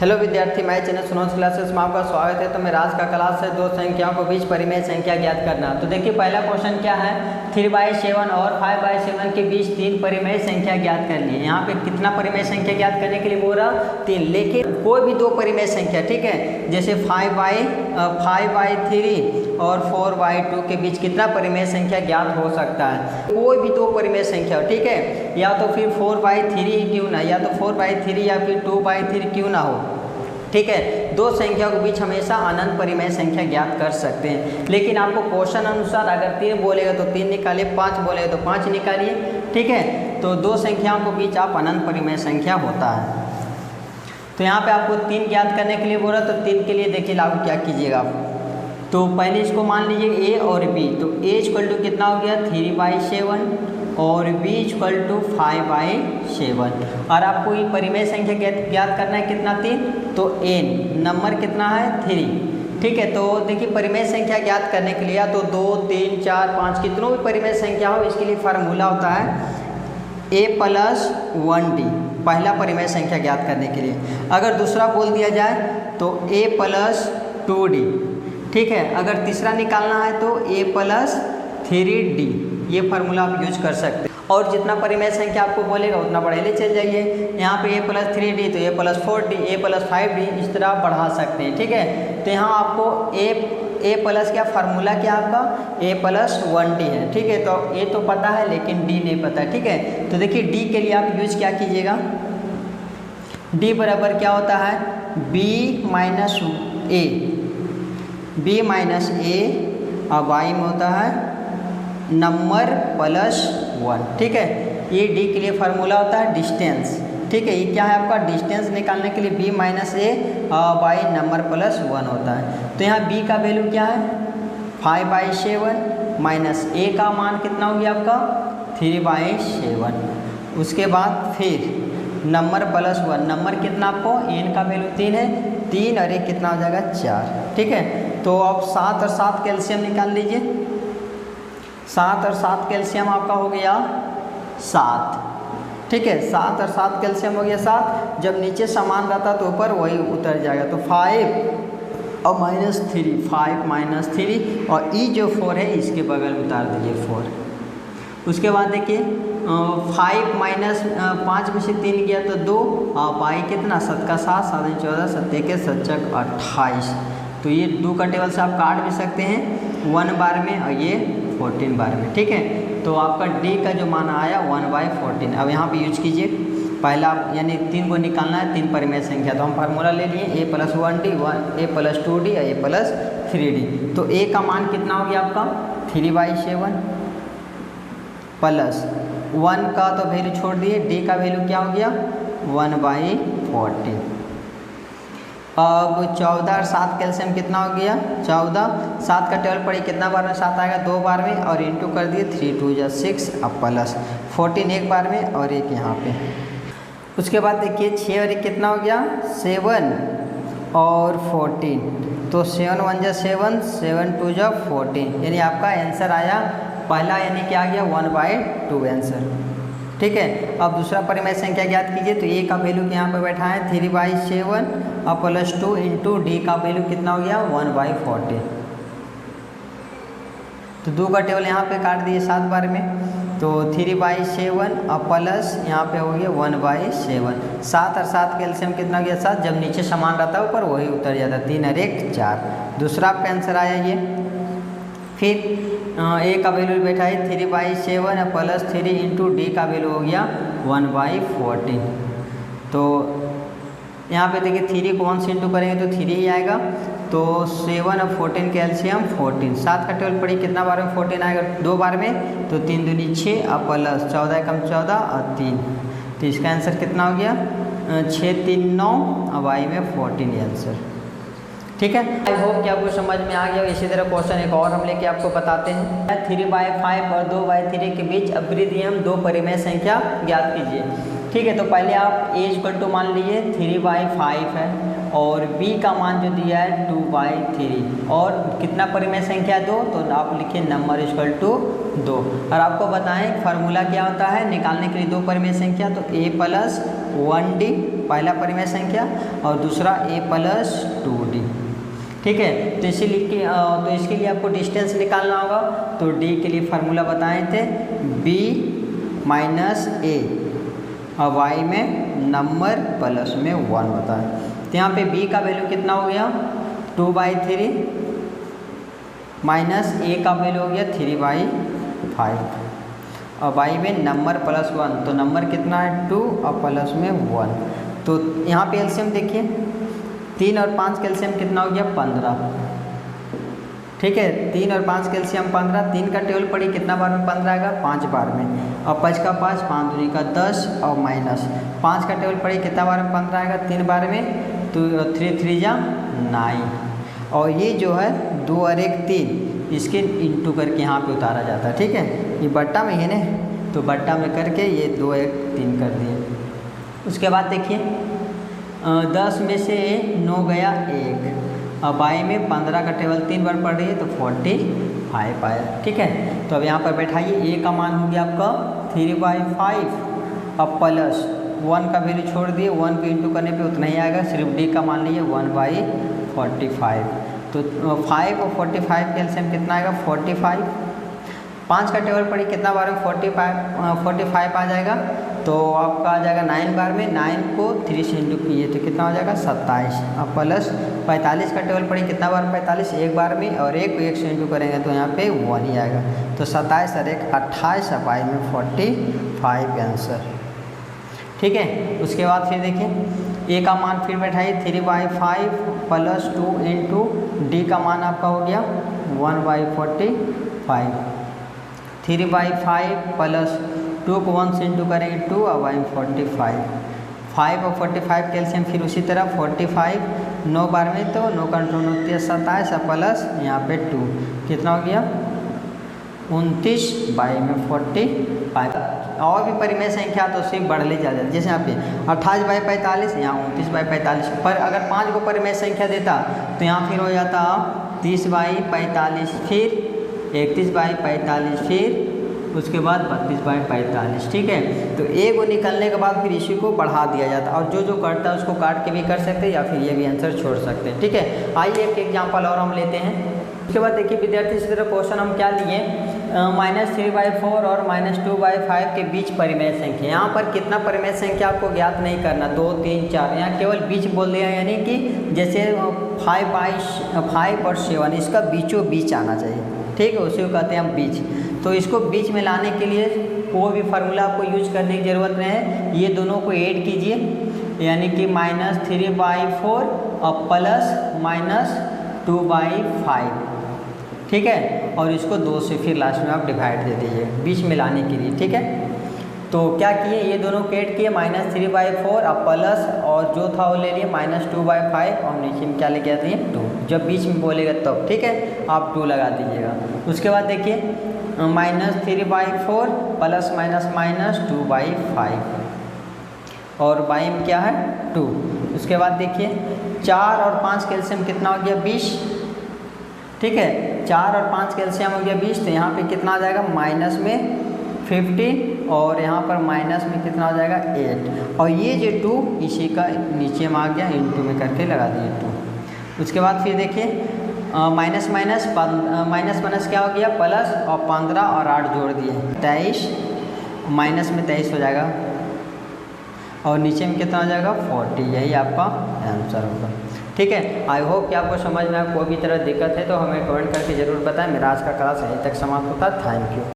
Hello विद्यार्थी, मैं channel सुनोस classes में आपका स्वागत है। तो मेरा आज का क्लास है दो संख्याओं के बीच परिमेय संख्या ज्ञात करना। तो देखिए पहला क्वेश्चन क्या है, 3/7 और 5/7 के बीच तीन परिमेय संख्या ज्ञात करनी है। यहाँ पे कितना परिमेय संख्या ज्ञात करने के लिए बोल रहा 3, लेकिन कोई भी दो परिमेय संख्या, ठीक है, जैसे 5/3 और 4/2 के बीच कितना परिमेय संख्या ज्ञात हो सकता है। कोई भी दो परिमेय संख्या, ठीक है, या तो फिर 4/3 क्यों ना, या तो 4/3 या फिर 2/3 क्यों ना हो, ठीक है। दो संख्याओं के बीच हमेशा अनंत परिमेय संख्या ज्ञात कर सकते हैं। लेकिन आपको क्वेश्चन अनुसार अगर 3 बोलेगा तो 3 निकालिए, 5 बोलेगा तो 5 निकालिए, ठीक है। तो दो संख्याओं के बीच आप अनंत परिमेय संख्या होता है। तो यहाँ पे आपको 3 ज्ञात करने के लिए बोला, तो 3 के लिए देखिए लागू क्या कीजिएगा आप। तो पहले इसको मान लीजिए a और b। तो a इक्वल टू कितना हो गया 3/7 और b इक्वल टू 5/7। और आपको ये परिमेय संख्या ज्ञात करना है कितना 3, तो n नंबर कितना है 3, ठीक है। तो देखिए परिमेय संख्या ज्ञात करने के लिए या तो 2, 3, 4, 5 कितनों भी परिमेय संख्या हो, इसके लिए फार्मूला होता है a+1d, पहला परिमेय संख्या ज्ञात करने के लिए। अगर दूसरा बोल दिया जाए तो a+2d, ठीक है। अगर तीसरा निकालना है तो a+3d, ये फार्मूला आप यूज कर सकते हैं। और जितना परिमेय संख्या आपको बोलेगा उतना बढ़ेले चल जाइए। यहाँ पे a+3d तो a+4d, a+5d, इस तरह आप बढ़ा सकते हैं, ठीक है। तो यहाँ आपको a प्लस क्या फार्मूला क्या आपका a+1d है, ठीक है। तो a तो पता है लेकिन d नहीं पता, ठीक है। तो देखिए d के लिए आप यूज क्या कीजिएगा, d बराबर क्या होता है b माइनस a और y में होता है नंबर +1, ठीक है। ये d के लिए फार्मूला होता है डिस्टेंस, ठीक है। ये क्या है आपका डिस्टेंस निकालने के लिए b माइनस a और y नंबर +1 होता है। तो यहाँ b का वैल्यू क्या है 5/7 माइनस a का मान कितना हो गया आपका 3/7। उसके बाद फिर नंबर +1, नंबर कितना आपको n का वैल्यू 3 है, 3 और 1 कितना हो जाएगा 4, ठीक है। तो आप 7 और 7 कैल्शियम निकाल लीजिए। 7 और 7 कैल्शियम आपका हो गया 7, ठीक है। 7 और 7 कैल्शियम हो गया 7। जब नीचे समान रहता तो ऊपर वही उतर जाएगा। तो 5 और -3, 5 - 3 और ई जो 4 है इसके बगल में उतार दीजिए 4। उसके बाद देखिए 5 - 5 में से 3 गया तो 2 और पाई कितना 7 का 7, 7 × 14, 7 × 7 = 28। तो ये 2 का टेबल से आप काट भी सकते हैं 1 बार में और ये 14 बार में, ठीक है। तो आपका d का जो मान आया 1/14। अब यहाँ पे यूज कीजिए, पहला यानी 3 को निकालना है, 3 परिमेय संख्या। तो हम फार्मूला ले लिए a+1d, a+2d और a+3d। तो a का मान कितना हो गया आपका 3/7 प्लस 1 का तो वैल्यू छोड़ दिए, d का वैल्यू क्या हो गया 1/14। अब 14 और 7 कैल्शियम कितना हो गया 14, 7 का टेबल पड़ी कितना बार में 7 आएगा 2 बार में और इंटू कर दिए 3 × 2 = 6 अब प्लस 14 एक बार में और एक यहाँ पे। उसके बाद देखिए 6 और 1 कितना हो गया 7 और 14। तो 7 × 1 = 7, 7 × 2 = 14, यानी आपका आंसर आया पहला, यानी क्या आ गया 1/2 आंसर, ठीक है। अब दूसरा परिमेय संख्या ज्ञात कीजिए। तो a का वैल्यू यहाँ पे बैठा है 3/7 और +2 इंटू d का वैल्यू कितना हो गया 1/14। तो 2 का टेबल यहाँ पे काट दिए 7 बार में, तो 3/7 और प्लस यहाँ पे हो गया 1/7। 7 और 7 कैल्शियम कितना हो गया 7, जब नीचे समान रहता है ऊपर वही उतर जाता है, 3 और 1 4। दूसरा आपका आंसर आया ये। फिर a का वैल्यू बैठा है 3/7 और +3 इंटू d का वैल्यू हो गया 1/14। तो यहाँ पे देखिए 3 को 1 से इंटू करेंगे तो 3 ही आएगा। तो 7 और 14 कैल्शियम 14, 7 का टेबल पड़ी कितना बार में 14 आएगा 2 बार में, तो 3 दूनी 6 और प्लस 14 × 14 और 3। तो इसका आंसर कितना हो गया 6 3 9 और y में 14 आंसर, ठीक है। आई होप कि आपको समझ में आ गया। इसी तरह क्वेश्चन एक और हम लेके आपको बताते हैं। 3/5 और 2/3 के बीच अवृद्धियम दो परिमेय संख्या ज्ञात कीजिए, ठीक है। तो पहले आप a = मान लीजिए 3/5 है और b का मान जो दिया है 2/3 और कितना परिमेय संख्या 2, तो आप लिखिए नंबर = 2। और आपको बताएं फार्मूला क्या होता है निकालने के लिए दो परिमेय संख्या, तो a+1d पहला परिमेय संख्या और दूसरा a प्लस 2d। ठीक है, तो तो इसके लिए आपको डिस्टेंस निकालना होगा। तो d के लिए फार्मूला बताए थे b माइनस a और y में नंबर प्लस में 1 होता है। तो यहाँ पे b का वैल्यू कितना हो गया 2/3 माइनस a का वैल्यू हो गया 3/5 और y में नंबर प्लस 1, तो नंबर कितना है 2 और प्लस में 1। तो यहाँ पे एलसीएम देखिए 3 और 5 का एलसीएम कितना हो गया 15। ठीक है, 3 और 5 का एलसीएम 15, 3 का टेबल पड़ी कितना बार में 15 आएगा 5 बार में, और 5 का 5, 5 दूनी का 10 और माइनस 5 का टेबल पड़ी कितना बार में 15 आएगा 3 बार में, तो 3 3 जा 9। और ये जो है 2 और 1 3, इसके इंटू करके यहाँ पे उतारा जाता है। ठीक है, ये बट्टा में है ना, तो बट्टा में करके ये 2 1 3 कर दिए। उसके बाद देखिए 10 में से 9 गया 1, अब y में 15 का टेबल 3 बार पड़ रही है तो 45 आया। ठीक है, तो अब यहाँ पर बैठाइए a का मान हो गया आपका 3/5 अब प्लस 1 का वैल्यू छोड़ दिए, 1 पे इंटू करने पे उतना ही आएगा, सिर्फ d का मान लीजिए 1/45। तो 5 और 45 के एलसीएम कितना आएगा 45। 5 का टेबल पड़ी कितना बार में 45 आ जाएगा, तो आपका आ जाएगा 9 बार में, 9 को 3 से इंटू कीजिए तो कितना हो जाएगा 27। अब प्लस 45 का टेबल पड़ी कितना बार 45 एक बार में, और 1 को 1 से इंटू करेंगे तो यहाँ पे 1 ही आएगा, तो 27 और 1 28 अब y में 45 आंसर। ठीक है, उसके बाद फिर देखिए a का मान फिर बैठाइए 3/5 प्लस 2 इंटू d का मान आपका हो गया 1/45। 3/5 प्लस 2 को 1 से इंटू करेंगे 2 और y में 45। 5 और 45 कैल्शियम फिर उसी तरह 45 9 बार में, तो 9 का 2 27 प्लस यहाँ पे 2 कितना हो गया 29 y में 45। और भी परिमेय संख्या तो उससे बढ़ ले जा जाती है, जैसे यहाँ पे 28/45, यहाँ 29/45। पर अगर 5 को परिमेय संख्या देता तो यहाँ फिर हो जाता 30/45, फिर 31/45, फिर उसके बाद 32/45। ठीक है, तो a को निकलने के बाद फिर इसी को बढ़ा दिया जाता है, और जो जो करता है उसको काट के भी कर सकते हैं या फिर ये भी आंसर छोड़ सकते हैं। ठीक है, आइए एक एग्जाम्पल और हम लेते हैं। उसके बाद देखिए विद्यार्थी, इसी तरह क्वेश्चन हम क्या लिए -3/4 और -2/5 के बीच परिमेय संख्या। यहाँ पर कितना परिमेय संख्या आपको ज्ञात नहीं करना, 2 3 4, यहाँ केवल बीच बोल दिया, यानी कि जैसे 5 और 7 इसका बीचों बीच आना चाहिए। ठीक है, उसी को कहते हैं हम बीच। तो इसको बीच में लाने के लिए कोई भी फार्मूला आपको यूज करने की ज़रूरत नहीं है, ये दोनों को ऐड कीजिए, यानी कि -3/4 और प्लस -2/5। ठीक है, और इसको 2 से फिर लास्ट में आप डिवाइड दे दीजिए बीच में लाने के लिए। ठीक है, तो क्या किए, ये दोनों को ऐड किए -3/4 और प्लस, और जो था वो ले लिए -2/5 और नीचे में क्या लेके आते हैं 2, जब बीच में बोलेगा तब। ठीक है, आप 2 लगा दीजिएगा। उसके बाद देखिए -3/4 प्लस -2/5 और y में क्या है 2। उसके बाद देखिए 4 और 5 कैल्शियम कितना हो गया 20। ठीक है, 4 और 5 कैल्शियम हो गया 20, तो यहाँ पे कितना आ जाएगा माइनस में 15 और यहाँ पर माइनस में कितना हो जाएगा 8, और ये जो 2 इसी का नीचे में आ गया, इंटू में करके लगा दिए 2। उसके बाद फिर देखिए माइनस क्या हो गया प्लस, और 15 और 8 जोड़ दिए 23, माइनस में 23 हो जाएगा, और नीचे में कितना हो जाएगा 40। यही आपका आंसर होगा। ठीक है, आई होप कि आपको समझ में कोई भी तरह दिक्कत है तो हमें कमेंट करके ज़रूर बताएं। मेरा आज का क्लास यहीं तक समाप्त होता है। Thank you.